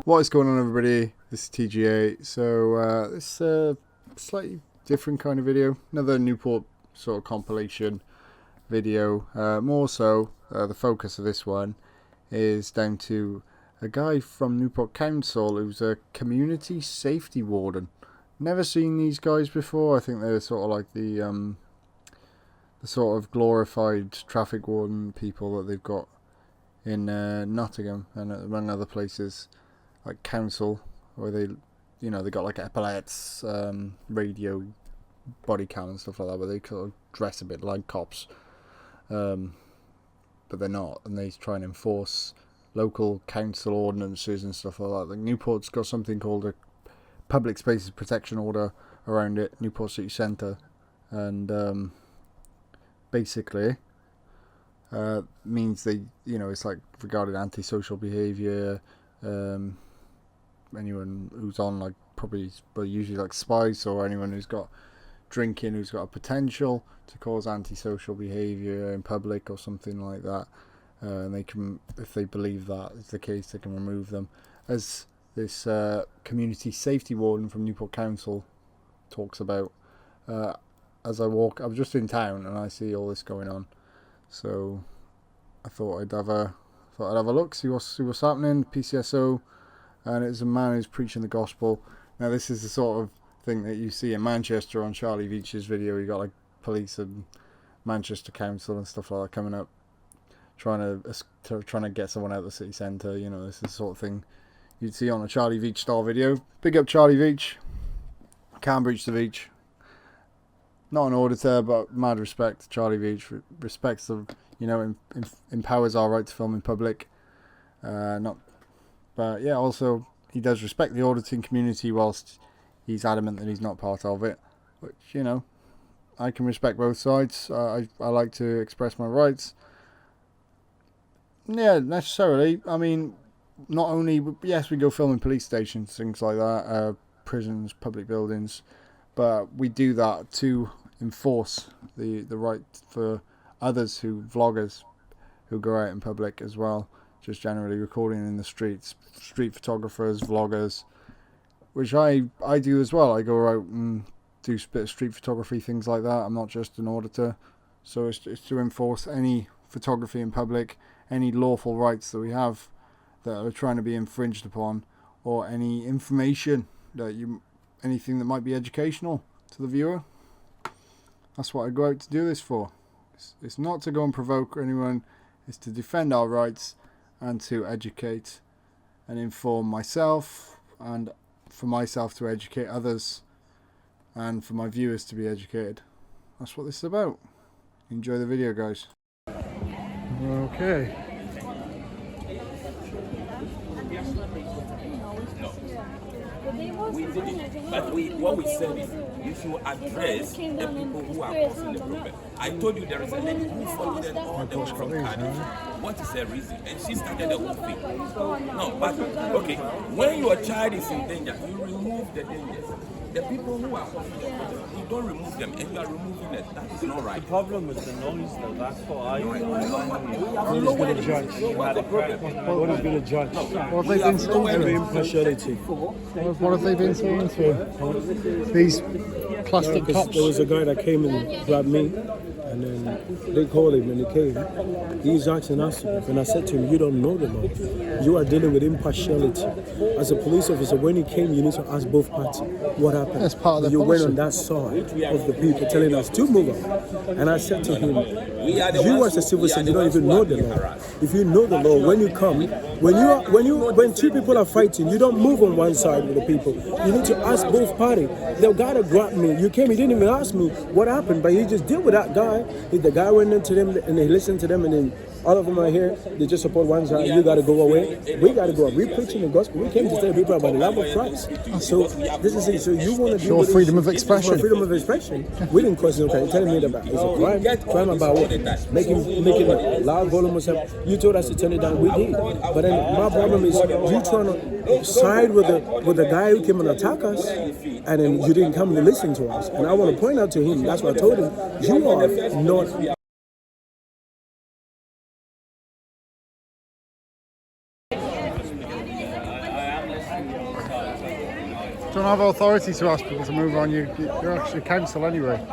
What is going on, everybody? This is TGA. So this is a slightly different kind of video, another Newport sort of compilation video. More so, the focus of this one is down to a guy from Newport Council who's a community safety warden. Never seen these guys before. I think they're sort of like the sort of glorified traffic warden people that they've got in Nottingham and among other places like council, where they got like epaulets, radio, body cam and stuff like that, but they sort of dress a bit like cops, but they're not, and they try and enforce local council ordinances and stuff like that. Like Newport's got something called a public spaces protection order around it, Newport City Centre, and basically means they, it's like regarding antisocial behaviour. Anyone who's on but usually like spice, or anyone who's got drinking, who's got a potential to cause antisocial behaviour in public or something like that, and they can, if they believe that is the case, they can remove them. As this community safety warden from Newport Council talks about, as I was just in town and I see all this going on, so I thought I'd have a look, see what's happening. PSPO. And it's a man who's preaching the gospel. Now, this is the sort of thing that you see in Manchester on Charlie Veitch's video. You got like police and Manchester Council and stuff like that coming up, trying to get someone out of the city centre. This is the sort of thing you'd see on a Charlie Veitch style video. Big up Charlie Veitch. Can't breach the Veitch. Not an auditor, but mad respect to Charlie Veitch. Respects the, empowers our right to film in public. But yeah, also he does respect the auditing community whilst he's adamant that he's not part of it, which, I can respect both sides. I like to express my rights. Yeah, necessarily. I mean, not only, yes, we go film in police stations, things like that, prisons, public buildings, but we do that to enforce the right for others, vloggers who go out in public as well. Just generally recording in the streets, street photographers, vloggers, which I do as well. I go out and do a bit of street photography, things like that. I'm not just an auditor, so it's to enforce any photography in public, any lawful rights that we have that are trying to be infringed upon, or any information anything that might be educational to the viewer. That's what I go out to do this for. It's not to go and provoke anyone. It's to defend our rights and to educate and inform myself, and for myself to educate others, and for my viewers to be educated. That's what this is about. Enjoy the video, guys. Okay. But what we said is you should address the people who are causing the problem. I told you there is a lady who followed all the way from Cardiff. What is the reason? And she started the whole thing. No, but okay, when your child is in danger, you remove the dangers. The people who are causing the problem, you don't remove them, and you are removing it. That is not right. The problem is the noise, though. That's what I What is going to judge? What is going to judge? What have they been saying? Impartiality. What have they been saying to these plastic cops? There was a guy that came and grabbed me, and then they called him and he came. He's asking us, and I said to him, you don't know the law. You are dealing with impartiality. As a police officer, when you came, you need to ask both parties what happened. That's part of the You policy. went on that side of the people telling us to move on. And I said to him, you as a civil servant, you don't even know the law. If you know the law, when you come, when two people are fighting, you don't move on one side with the people. You need to ask both parties. The guy that grabbed me, you came, he didn't even ask me what happened, but he just dealt with that guy. The guy went into them and they listened to them, and then all of them are here. They just support one side. You got to go away. We got to go. We're preaching the gospel. We came to tell people about the love of Christ. So this is it. So you want to Your freedom of expression. Freedom of expression. We didn't question. Okay, telling me about it's a crime. Crime about what? Making it loud volume or something. You told us to turn it down. We did. But then my problem is you trying to side with the guy who came and attack us, and then you didn't come to listen to us. And I want to point out to him. That's what I told him. You are not. don't have authority to ask people to move on. You're actually council anyway.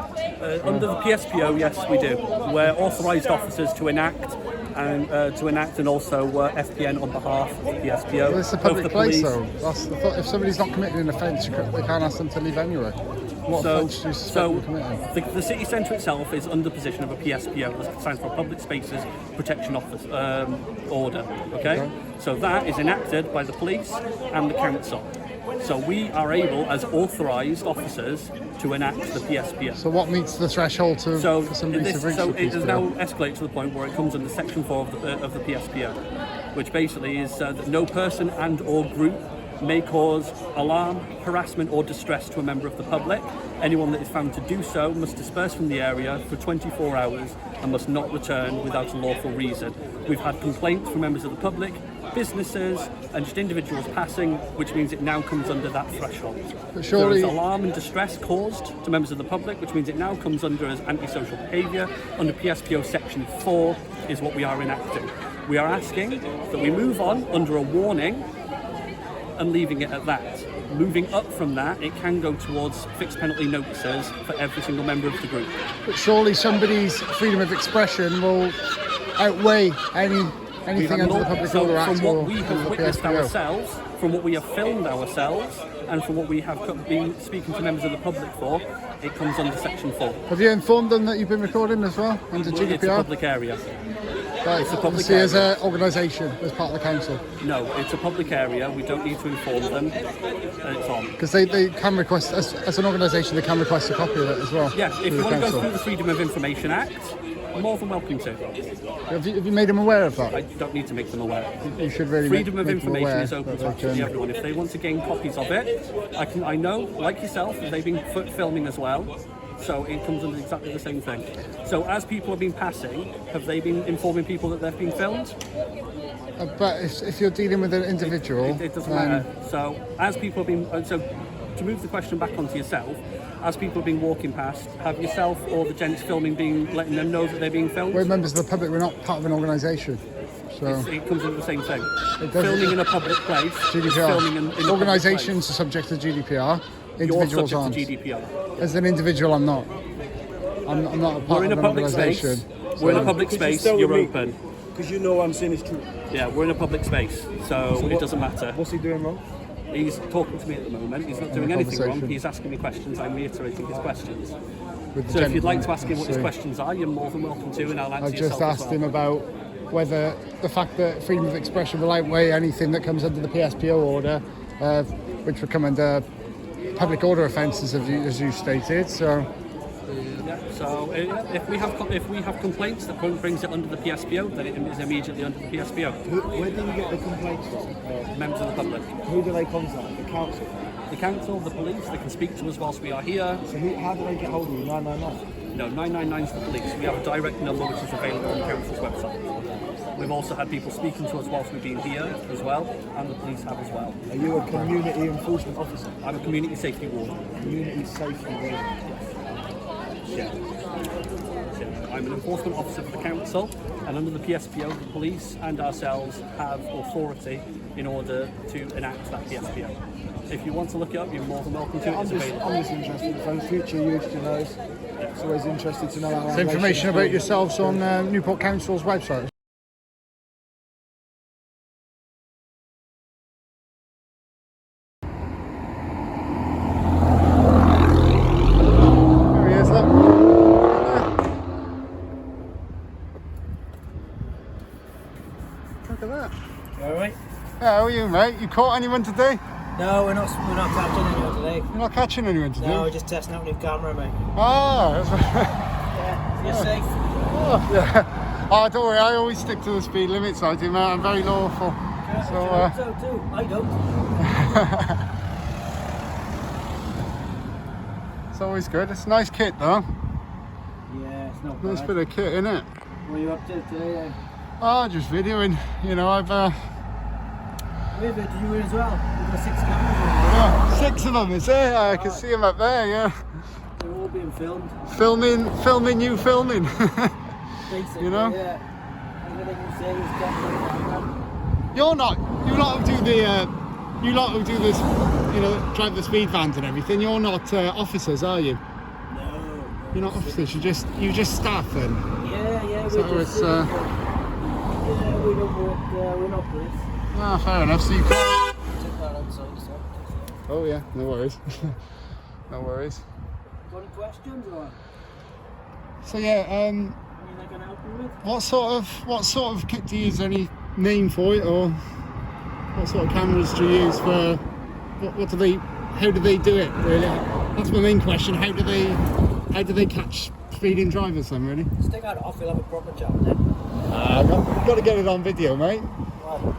Under the PSPO, yes, we do. We're authorised officers to enact and also FPN on behalf of the PSPO. Well, it's a public place, though. If somebody's not committing an offence, they can't ask them to leave anyway. What offence do you suspect them committing? The city centre itself is under possession of a PSPO, that stands for Public Spaces Protection Office Order. Okay, so that is enacted by the police and the council. So we are able, as authorised officers, to enact the PSPO. So what meets the threshold for somebody to breach the PSPO? It has now escalated to the point where it comes under Section 4 of the PSPO, which basically is that no person and or group may cause alarm, harassment or distress to a member of the public. Anyone that is found to do so must disperse from the area for 24 hours and must not return without a lawful reason. We've had complaints from members of the public, businesses and just individuals passing, which means it now comes under that threshold. But surely there is alarm and distress caused to members of the public, which means it now comes under as antisocial behaviour. Under PSPO Section 4 is what we are enacting. We are asking that we move on under a warning and leaving it at that. Moving up from that, it can go towards fixed penalty notices for every single member of the group. But surely somebody's freedom of expression will outweigh anything under the Public Order Act. From what we have witnessed ourselves, from what we have filmed ourselves, and from what we have been speaking to members of the public for, it comes under Section 4. Have you informed them that you've been recording as well under GDPR? It's a public area. Right. It's a public See, area. as an organisation, as part of the council? No, it's a public area. We don't need to inform them. It's on. Because they can request, as an organisation, they can request a copy of it as well. Yeah, if you want to go through the Freedom of Information Act, I'm more than welcome to. Have you made them aware of that? I don't need to make them aware. You should really Freedom make of Information is open to them absolutely everyone. If they want to gain copies of it, I know, like yourself, they've been filming as well. So it comes under exactly the same thing. So as people have been passing, have they been informing people that they've been filmed? But if you're dealing with an individual... It doesn't matter. So as people have been... So to move the question back onto yourself, as people have been walking past, have yourself or the gents filming been letting them know that they're being filmed? We're members of the public, we're not part of an organisation. So it comes under the same thing. Filming in a public place, GDPR. filming in Organisations are subject to GDPR. Individuals You're aren't. subject to GDPR. As an individual, I'm not. I'm not a part of an organisation. We're in a public space. You're open. Because you know what I'm saying is true. Yeah, we're in a public space, so it doesn't matter. What's he doing wrong? He's talking to me at the moment. He's not doing anything wrong. He's asking me questions. I'm reiterating his questions. So if you'd like to ask him what his questions are, you're more than welcome to, and I'll answer yourself. I've just asked him about whether the fact that freedom of expression will outweigh anything that comes under the PSPO order, which would come under public order offences, as you stated. So. Yeah, so if we have complaints that brings it under the PSPO, then it is immediately under the PSPO. Where do you get the complaints from? Members of the public. Who do they contact? The council? The council, the police, they can speak to us whilst we are here. So how do they get hold of you? 999? No, 999 is the police. We have a direct number which is available on the council's website. We've also had people speaking to us whilst we've been here as well, and the police have as well. Are you a community enforcement officer? I'm a community safety warden. Community safety warden? Yeah. I'm an enforcement officer for the council, and under the PSPO, the police and ourselves have authority in order to enact that PSPO. If you want to look it up, you're more than welcome to. I'm just interested for the future use to know. It's always interested to know how. There's information about yourselves on Newport Council's website. There he is, look. Look at that. You alright? Yeah, how are you, mate? You caught anyone today? No, we're not catching anyone today. You're not catching anyone today? No, we're just testing out a new camera, mate. Ah, that's right. Yeah, you're safe. Oh, yeah. Oh, don't worry, I always stick to the speed limits, I do, mate. I'm very lawful. So too. I don't. It's always good. It's a nice kit, though. Yeah, it's not Nice bad. bit of kit, innit? What are you up to today then? Oh, just videoing. You know, I've Wait a minute, you as well? You've got 6 cameras. 6 of them, is there? I can see them up there, yeah. They're all being filmed. Filming you filming. Basically, You know? yeah. Everything you say is definitely You lot who do this you know, drive the speed vans and everything. You're not officers, are you? No. You're not officers. You just staff then. Yeah. So We it's. yeah, we don't work. We're not police. Ah, fair enough. So you can't. Took that outside, so. Oh yeah, no worries. No worries. Got any questions or? So yeah, Anything I can help you with? what sort of kit do you use? Is there any name for it, or what sort of cameras do you use for? What do they? How do they do it? Really, that's my main question. How do they catch speeding drivers then? Really? Stick that off. We'll have a proper chat then. Got to get it on video, mate. Well,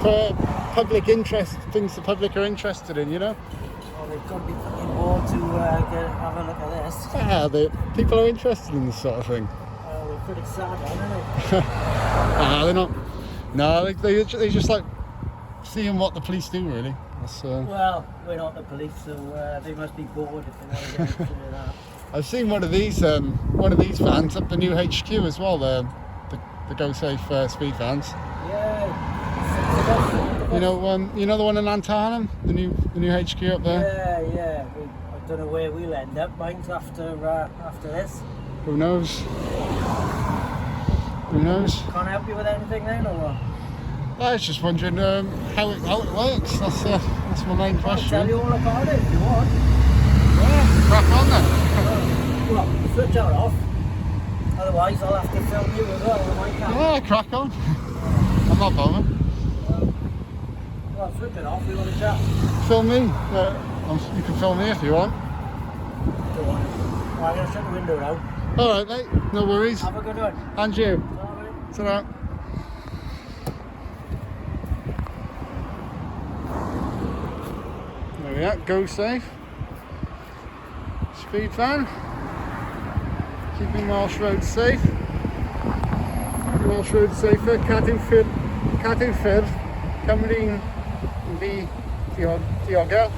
For public interest, things the public are interested in, you know. they've got to be fucking bored to have a look at this. Yeah, people are interested in this sort of thing. They're pretty sad, aren't they? They're not. No, they just like seeing what the police do, really. That's, Well, we're not the police, so they must be bored if they want to get into that. I've seen one of these vans up the new HQ as well. The Go Safe speed vans. Yeah. You know the one in Lantarnham, the new HQ up there. Yeah. I don't know where we'll end up. Mine's after this. Who knows? Who knows? Can't help you with anything then, or what? I was just wondering how it works. That's my main I'll question. tell you all about it if you want. Yeah, crack on then. Well, switch that off. Otherwise, I'll have to film you as well with my camera. Yeah, crack on. I'm not bothered. Well, switch it off. We want to chat. Film me. You can film me if you want. Go on. Well, I'm going to shut the window now. All right, mate. No worries. Have a good one. And you. Bye. Ta-ra. There we are. Go Safe. Speed van. Keeping Marsh Road safe. Marsh Road safer. Cadwyn Ffyrdd. Cymru'n fi diogel.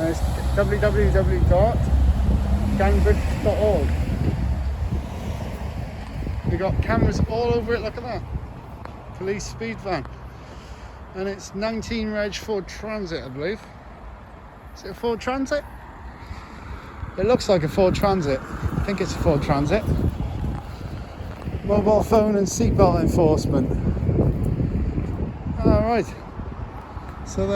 It's www.ganbridge.org. We've got cameras all over it, look at that. Police speed van. And it's 19 reg Ford Transit, I believe. Is it a Ford Transit? It looks like a Ford Transit. I think it's a Ford Transit. Mobile phone and seatbelt enforcement. Alright. So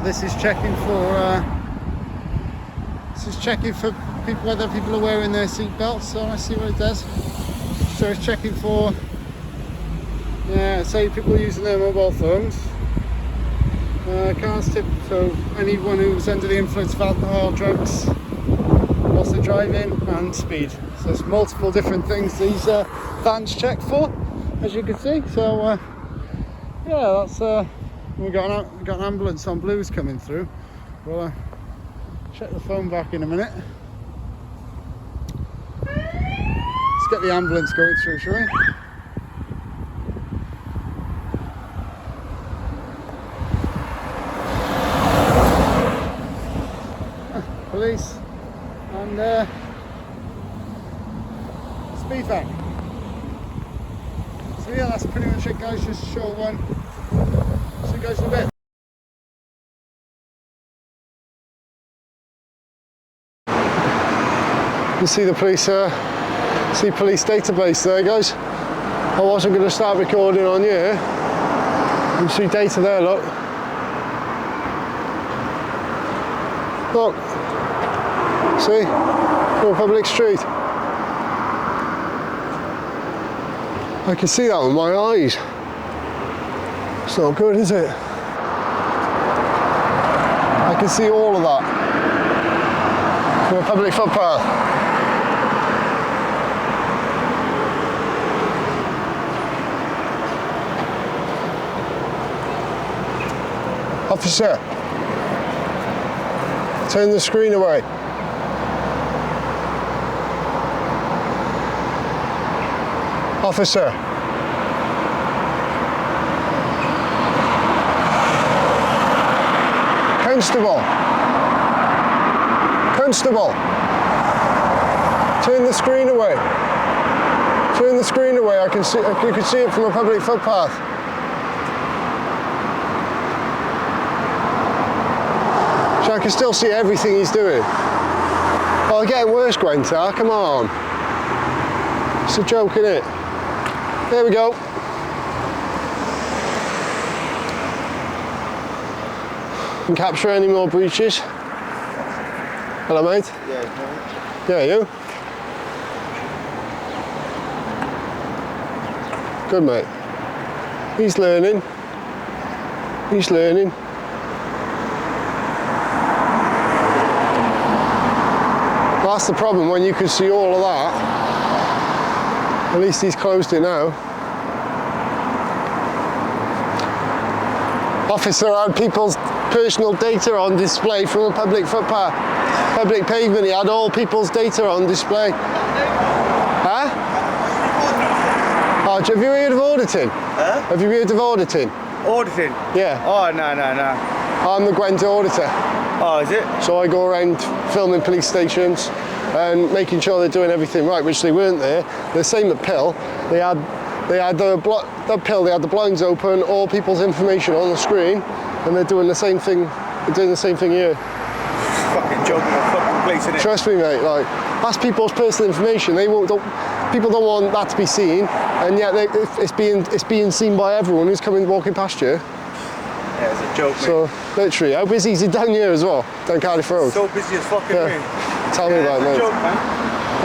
this is checking for people, whether people are wearing their seatbelts. So let's see what it does. So it's checking for say people using their mobile phones. Cars tip, so anyone who's under the influence of alcohol, drugs, whilst they're driving, and speed. So there's multiple different things these vans check for, as you can see. So yeah, that's we got an ambulance on Blues coming through. We'll check the phone back in a minute. Let's get the ambulance going through, shall we? Police and speed van. So yeah, that's pretty much it, guys. Just a short one. See you guys in a bit. You see the police database there, guys. I wasn't going to start recording on here. You see data there, look. Look. See? On a public street. I can see that with my eyes. It's not good, is it? I can see all of that from a public footpath. Officer, turn the screen away. Officer. Constable. Constable. Turn the screen away. Turn the screen away. You can see it from a public footpath. So I can still see everything he's doing. Oh, getting worse, Gwenta, come on. It's a joke, isn't it? There we go. Can capture any more breaches. Hello, mate. Yeah, you? Good, mate. He's learning. He's learning. That's the problem, when you can see all of that. At least he's closed it now. Officer had people's personal data on display from a public footpath, public pavement. He had all people's data on display. Huh? Oh, have you heard of auditing? Huh? Have you heard of auditing? Auditing? Yeah. Oh, no. I'm the Gwent auditor. Oh, is it? So I go around filming police stations and making sure they're doing everything right, which they weren't there. The same at Pill. They had the Pill. They had the blinds open, all people's information on the screen, and they're doing the same thing. They're doing the same thing here. Fucking joking on fucking place, innit? Trust me, mate. Like, that's people's personal information. People don't want that to be seen, and yet it's being seen by everyone who's walking past you. Yeah, it's a joke, mate. So literally, how busy is it down here as well? Down Cardiff Road. So busy as fucking Yeah. me. Tell me about it, It's a mate. joke, man.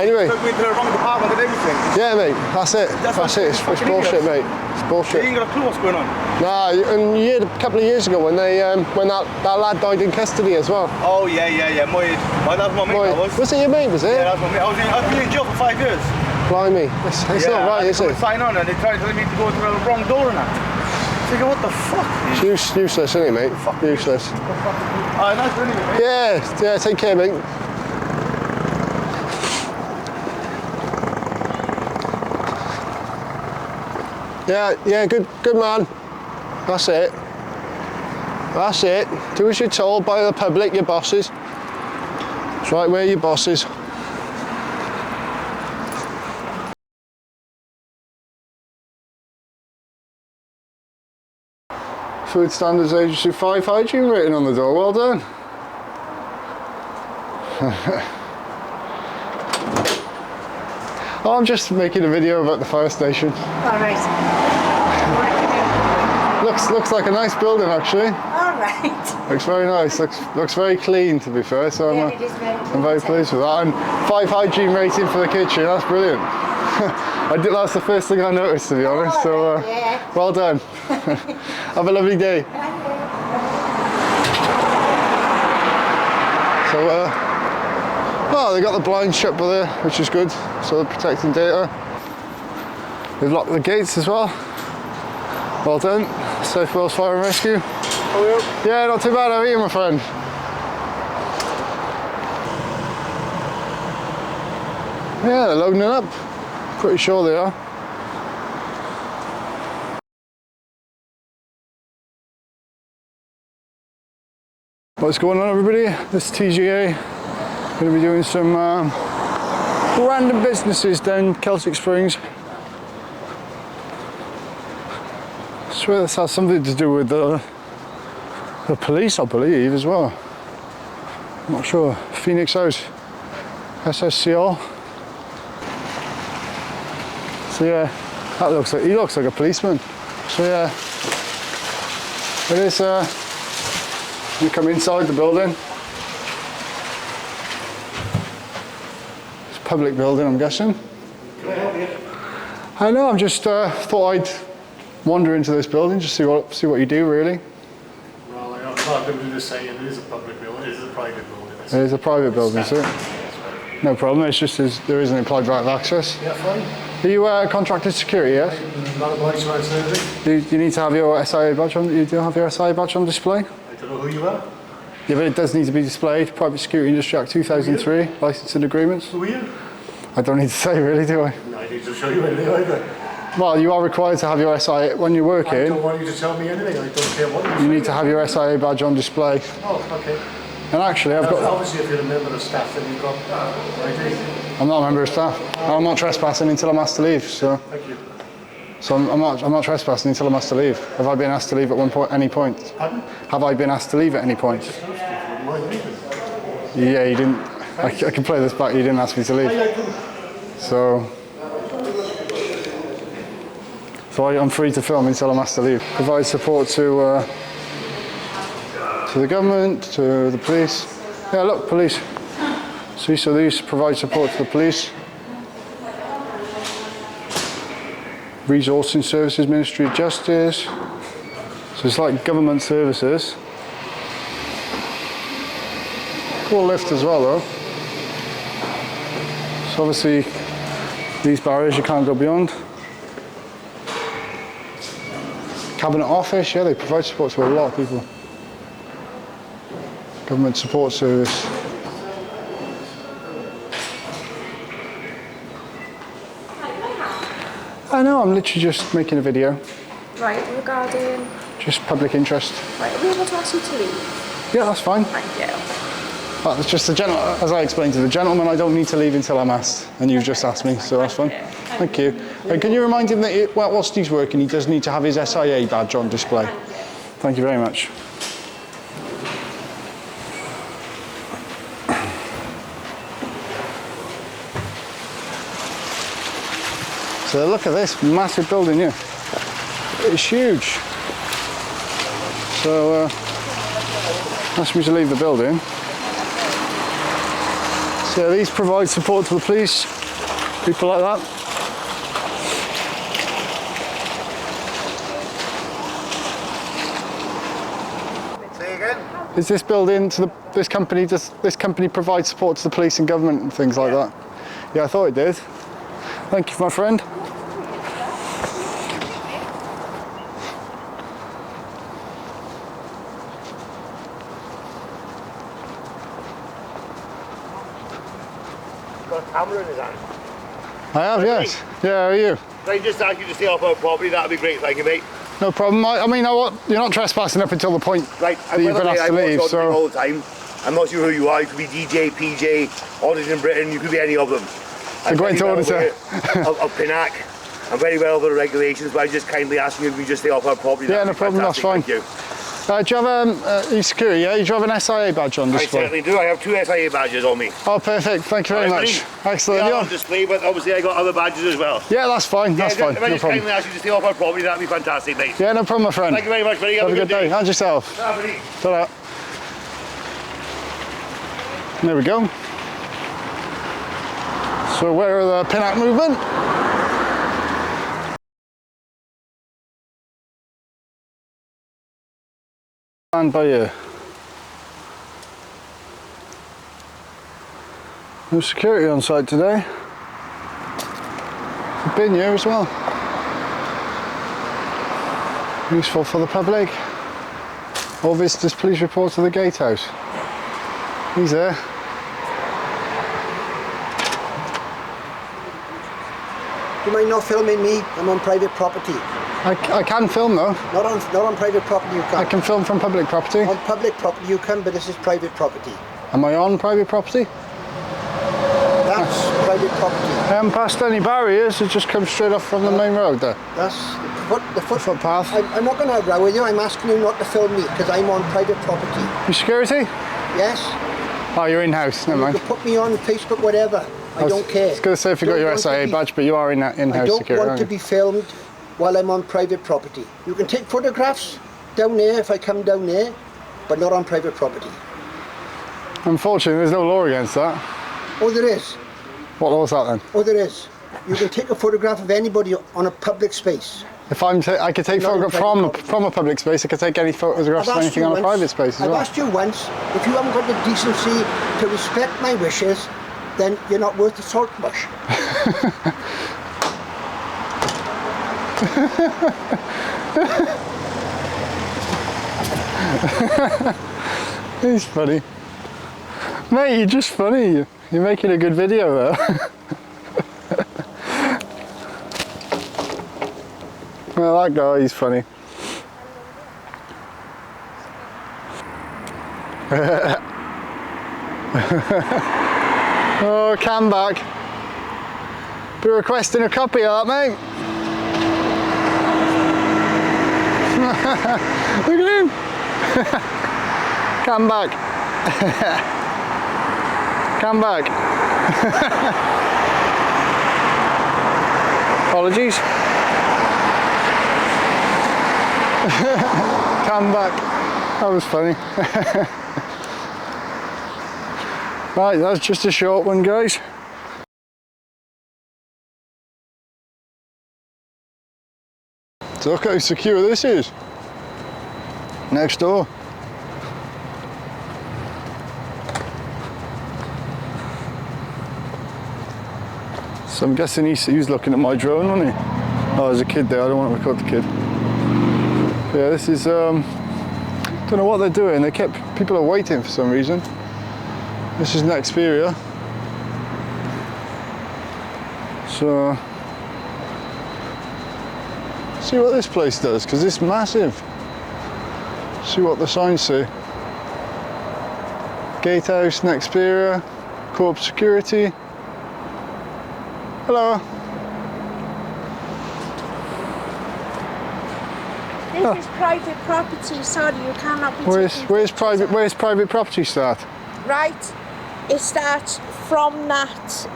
Anyway. Took me to the wrong department and everything. Yeah, mate. That's it. That's it. It's bullshit, mate. It's You bullshit. ain't got a clue what's going on. Nah, and you heard a couple of years ago when that lad died in custody as well. Oh, yeah. Moyed. Well, that was my mate, that was. Was it your mate, was it? Yeah, that was my mate. I was in jail for 5 years. Blimey. It's not right, is it? Sign on and they tried to tell me to go to the wrong door and that. Thinking, what the fuck? It's useless, isn't it, mate? Useless. Alright, nice to meet you, mate. Yeah, take care, mate. Yeah, good man. That's it. That's it. Do as you're told by the public, your bosses. It's right where your bosses. Food Standards Agency 5 hygiene written on the door, well done. Oh, I'm just making a video about the fire station. Alright. Looks like a nice building actually. Alright. Looks very nice, looks very clean to be fair, so Yeah, it is very I'm very pleased with that. And 5 hygiene rating for the kitchen, that's brilliant. That's the first thing I noticed, to be honest, so yeah. well done. Have a lovely day. So, oh, they got the blinds shut by there, which is good, so they're protecting data. They've locked the gates as well. Well done. South Wales Fire and Rescue. How are you? Yeah, not too bad, how are you, my friend? Yeah, they're loading it up. Pretty sure they are. What's going on, everybody? This TGA. Going to be doing some random businesses down Celtic Springs. I swear this has something to do with the police, I believe, as well. I'm not sure. Phoenix House, SSCL. So yeah, he looks like a policeman. So yeah, it is. You come inside the building. It's a public building, I'm guessing. Can I help you? I know. I'm just thought I'd wander into this building, just see what you do, really. Well, I'm not going to do the same. It is a public building. It is a private building. It is a private building, is it? No problem. It's just there is an implied right of access. Yeah, fine. Are you contracted security? Yes. Not obliged to answer anything. You need to have your SIA badge on. You do have your SIA badge on display. I don't know who you are. Yeah, but it does need to be displayed. Private Security Industry Act 2003, licence and agreements. Who are you? I don't need to say, really, do I? No, I need to show you anything either. Well, you are required to have your SIA when you're I working. don't want you to tell me anything. I don't care what You need to have your SIA badge on display. Oh, okay. And actually, I've got. Obviously, if you're a member of staff, then you've got ID. I'm not a member of staff. I'm not trespassing until I'm asked to leave. So. Thank you. So I'm not trespassing until I'm asked to leave. Have I been asked to leave at any point? Pardon? Have I been asked to leave at any point? If you wouldn't mind. Yeah, you didn't. I can play this back. You didn't ask me to leave. So I'm free to film until I'm asked to leave. Provide support to the government, to the police. Yeah, look, police. See, so these provide support to the police. Resourcing Services, Ministry of Justice. So it's like government services. Cool lift as well though. So obviously these barriers you can't go beyond. Cabinet Office, yeah, they provide support to a lot of people. Government Support Service. I know, I'm literally just making a video. Right, regarding? Just public interest. Right, are we able to ask you to leave? Yeah, that's fine. Thank you. It's just as I explained to the gentleman, I don't need to leave until I'm asked, and you've just asked me, so that's fine. Thank you. Can you remind him that whilst he's working, he does need to have his SIA badge on display? Thank you very much. So look at this massive building here. It's huge. So asked me to leave the building. So these provide support to the police, people like that. Say again? Is this building to this company? Does this company provide support to the police and government and things like that? Yeah, I thought it did. Thank you, my friend. Got a camera in his hand. I have, yes. Yeah, how are you? If I just ask you to stay off our property, that'd be great, thank you, mate. No problem. I mean, you're not trespassing up until the point Right, that you've been asked to leave, so... all the time. I'm not sure who you are. You could be DJ, PJ, Audited in Britain, you could be any of them. I'm going to auditor. of Enact. I'm very well aware of the regulations, but I'm just kindly asking you if you just stay off our property. Yeah, no problem, that's fine. Thank you. Do you have security, yeah? Do you have an SIA badge on display? I certainly do. I have 2 SIA badges on me. Oh, perfect. Thank you very much. Excellent. They are on display, but obviously I got other badges as well. Yeah, that's fine. That's fine. If I No just problem. kindly ask you to stay off our property, that'd be fantastic, mate. Yeah, no problem, my friend. Thank you very much, buddy. Have a good day. And yourself. Ta-da. There we go. So where are the pin-out movement? And by you. No security on site today. A bin here as well. Useful for the public. All visitors please report to the gatehouse. He's there. Do you mind not filming me? I'm on private property. I can film though. Not on private property you I can't. can film from public property. On public property you can, but this is private property. Am I on private property? That's private property. I haven't passed any barriers, it just comes straight off from the main road there. That's the footpath. I'm not going to row with you. I'm asking you not to film me because I'm on private property. Your security? Yes. Oh, you're in-house, never mind. You can put me on Facebook, whatever. I don't care. I was going to say if you got your SIA badge, but you are in that in-house security. I don't want to be filmed while I'm on private property. You can take photographs down there if I come down there, but not on private property. Unfortunately, there's no law against that. Oh, there is. What law is that then? Oh, there is. You can take a photograph of anybody on a public space. If I could take photographs from a public space, I could take any photographs of anything on a private space as well. I've asked you once, if you haven't got the decency to respect my wishes, then you're not worth the salt bush. He's funny. Mate, you're just funny. You're making a good video though. Well, that guy, he's funny. Oh, cam back. Be requesting a copy of that, mate. Look at him. Cam back. Come back. Apologies. Come back. That was funny. Right, that's just a short one, guys. So look how secure this is. Next door. So I'm guessing he was looking at my drone, wasn't he? Oh, there's a kid there. I don't want to record the kid. But yeah, this is don't know what they're doing. People are waiting for some reason. This is Nexperia. So see what this place does, because it's massive. See what the signs say. Gatehouse, Nexperia, Co-op Security. Hello. This is private property. Sorry, you cannot be. Where's private property start? Right, it starts from that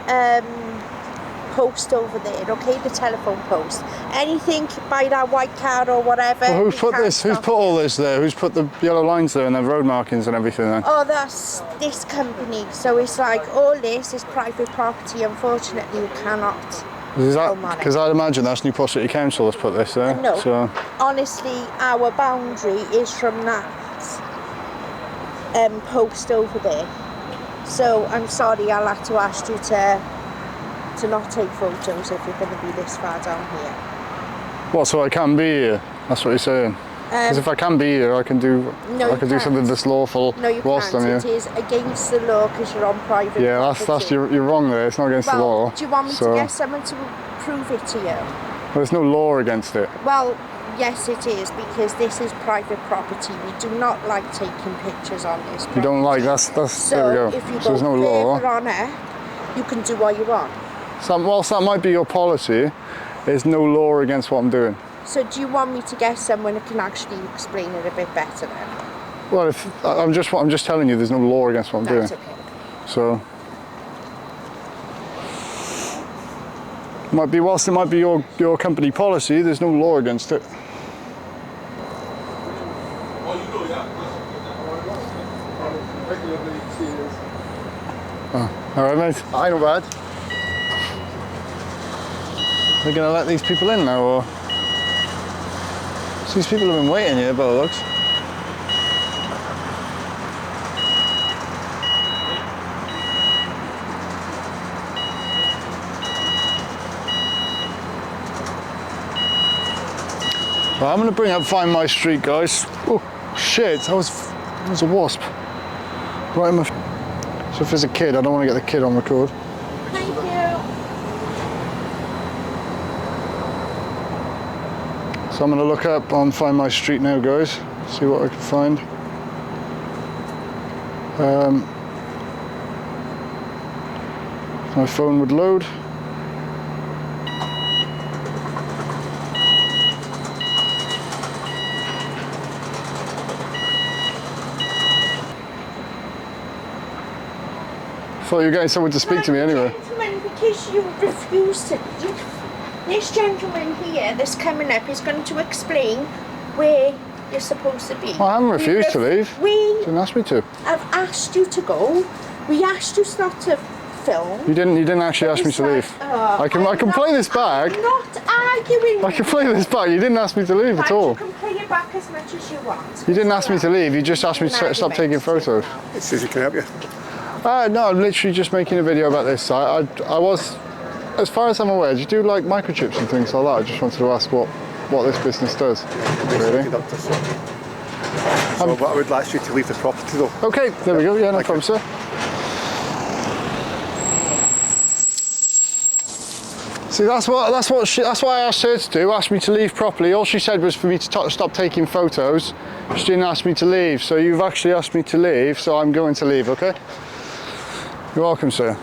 post over there. Okay, the telephone post. Anything by that white car or whatever. Well, who's put this? Who's put all this there? Who's put the yellow lines there and the road markings and everything then? Oh, that's this company. So it's like all this is private property. Unfortunately, you cannot. Is that because I'd imagine that's Newport City Council has put this there? No. So. Honestly, our boundary is from that post over there. So I'm sorry, I'll have to ask you to not take photos if you're going to be this far down here. What? So I can be here? That's what you're saying? Because if I can be here, I can do. No, I can do something that's lawful. No, you whilst can't. I'm here. It is against the law because you're on private property. That's you're wrong there. It's not against the law. Do you want me to get someone to prove it to you? Well, there's no law against it. Well, yes, it is because this is private property. We do not like taking pictures on this property. You don't like that's so there we go. If you so there's no law. on it, you can do what you want. Whilst that might be your policy, there's no law against what I'm doing. So do you want me to get someone who can actually explain it a bit better then? Well, if I'm just telling you, there's no law against what I'm doing. That's okay. So whilst it might be your company policy, there's no law against it. Oh, all right, mate. I know, bad. They're going to let these people in now, or? So these people have been waiting here, by the looks. Well, I'm going to bring up Find My Street, guys. Oh, shit, that was a wasp. Right in my... So if there's a kid, I don't want to get the kid on record. Thank you. So I'm going to look up on Find My Street now, guys. See what I can find. My phone would load. I thought you were getting someone to speak to me anyway. Gentlemen, because you refused to leave, this gentleman here that's coming up is going to explain where you're supposed to be. Well, I haven't refused to leave. We didn't ask me to. have asked you to go. We asked you not to film. You didn't actually ask me to leave. I can play this back. I'm not arguing. I can play this back. You didn't ask me to leave at all. You can play it back as much as you want. You didn't ask me to leave. You just asked me to stop taking photos. It says it can help you. No, I'm literally just making a video about this. I was, as far as I'm aware, do you do like microchips and things like that? I just wanted to ask what this business does, really. So, but I would like you to leave the property though. Okay, there we go. Yeah, no problem, sir. See, that's why I asked her to do. Asked me to leave properly. All she said was for me to stop taking photos. She didn't ask me to leave. So you've actually asked me to leave. So I'm going to leave. Okay. You're welcome, sir.